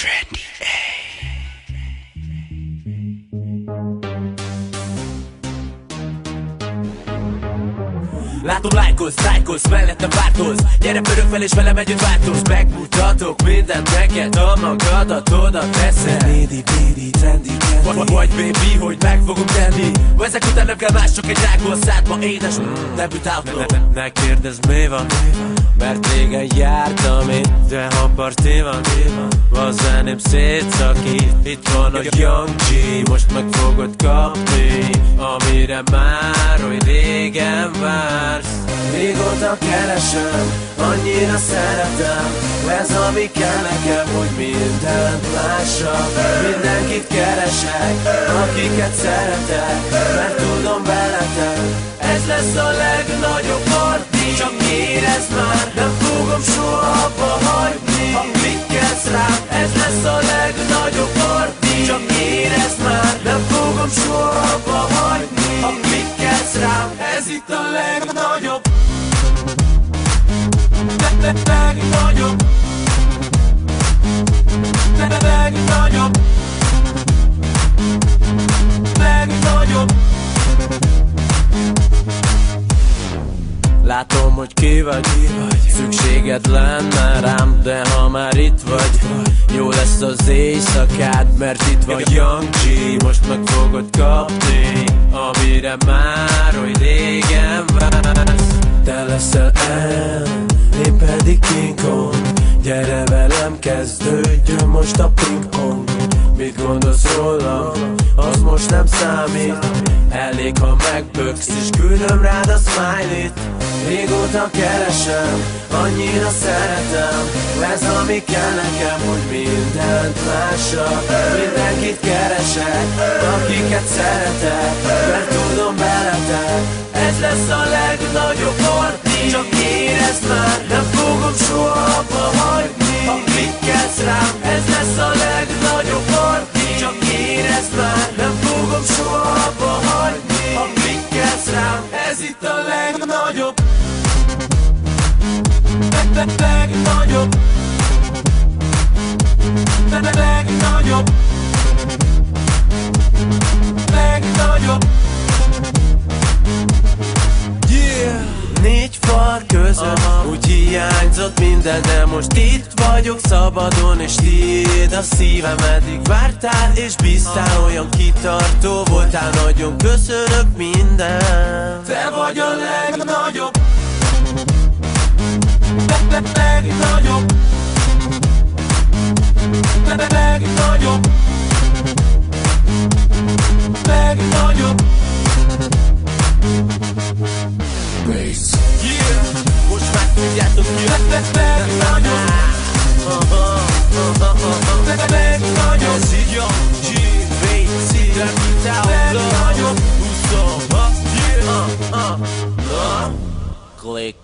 Trendy A. Látom, lájkolsz, mellettem változz. Gyere pörög fel és velem együtt változz. Megmutatok mindent neked, a magadat oda teszed. Lady, trendy, Vagy baby, hogy meg fogom tenni. Ezek után nem kell más, csak egy rákol szádba édes debütáltló. Ne kérdezd mi van, mert régen jártam itt. De ha parti van, a zeném szétszakít. Itt van a Young G, most meg fogod kapni, amire már oly régen vársz. Régóta keresem, annyira szeretem. Ez ami kell nekem, hogy mindent lássak. Mindenkit keresek, akiket szeretek, mert tudom veletek, ez lesz a legnagyobb parti. Csak érezd már, nem fogom soha abba hagyni. Ha klikkelsz rám, ez lesz a legnagyobb parti. Csak érezd már, nem fogom soha abba hagyni. Ha klikkelsz rám, ez itt a legnagyobb. Legnagyobb. Legnagyobb. Legnagyobb. Látom, hogy ki vagy, szükséged lenne rám, de ha már itt vagy, jó lesz az éjszakád, mert itt van Young G, most meg fogod kapni, amire már oly régen vársz. Te leszel Anne, én pedig King Kong. Gyere velem, kezdődjön most a pingpong. Mit gondolsz rólam, az most nem számít. Elég, ha megböksz és küldöm rád a smiley-t. Régóta keresem, annyira szeretem. Ez ami kell nekem, hogy mindent lássak. Mindenkit keresek, akiket szeretek, mert tudom veletek, ez lesz a legnagyobb parti. Csak érezd már, nem fogom soha abba hagyni. Ha klikkelsz rám, ez lesz a legnagyobb parti. Csak érezd már, nem fogom soha abba hagyni. Ha klikkelsz rám, ez itt a legnagyobb. Legnagyobb. Legnagyobb. Legnagyobb. Yeah. Négy fal között, úgy hiányzott minden, de most itt vagyok szabadon, és tiéd a szívem. Eddig vártál és bíztál, olyan kitartó voltál, nagyon köszönök minden. Te vagy a legnagyobb. Legnagyobb. Legnagyobb. Legnagyobb. Bass. Yeah, most már tudjátok ki. Legnagyobb. Legnagyobb. Ez így a G, Bass, debütáltló. Legnagyobb. 20, yeah. Click.